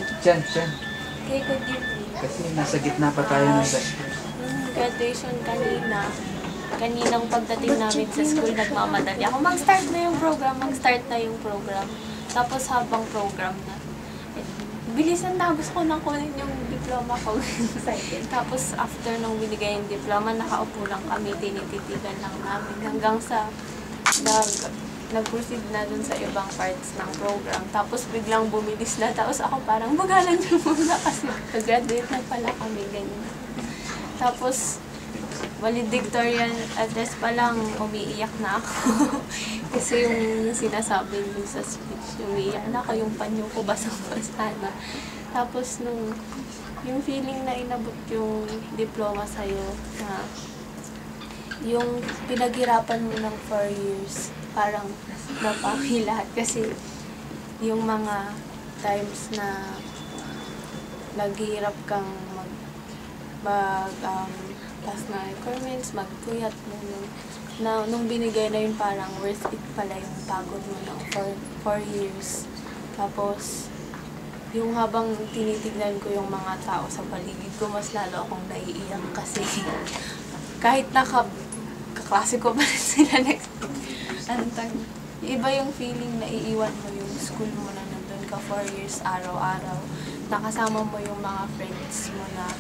Diyan. Kay Good Evening. Kasi nasa gitna pa tayo ng Graduation kaninang pagdating namin sa school, nagmamadali ako. Mag-start na yung program. Tapos habang program na, bilisan na, gusto ko nang kunin yung diploma ko. Tapos after nung binigay yung diploma, nakaupo lang kami, tinititigan lang namin. Hanggang sa nag-proceed na dun sa ibang parts ng program. Tapos biglang bumilis na. Tapos ako parang, magalan nyo muna kasi nag-graduate na pala kami. Ganyan. Tapos, valedictorian address pa lang, umiiyak na ako. Kasi yung sinasabi nyo sa speech, umiiyak na ako, yung panyo ko basang-basa na. Tapos yung feeling na inabot yung diploma sa'yo, na yung pinaghirapan mo ng 4 years, parang napaki lahat. Kasi yung mga times na naghihirap kang pass na requirements, magpuyat mo na nung binigay na yun, parang worth it pala yung pagod mo ng 4 years. Tapos yung habang tinitignan ko yung mga tao sa paligid ko, mas lalo akong naiiyak kasi kahit kaklase ko pa rin sila next iba yung feeling na iiwan mo yung school mo na nandun ka 4 years araw-araw, nakasama mo yung mga friends mo na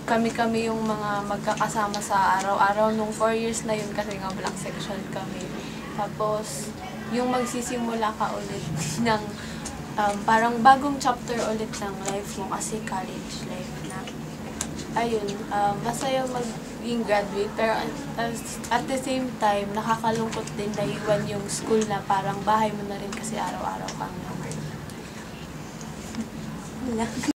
kami yung mga magkakasama sa araw-araw nung 4 years na yun kasi nga black section kami. Tapos, yung magsisimula ka ulit ng parang bagong chapter ulit ng life mo kasi college life na. Ayun, masaya maging graduate pero at the same time, nakakalungkot din na iwan yung school na parang bahay mo na rin kasi araw-araw kang number. Wala.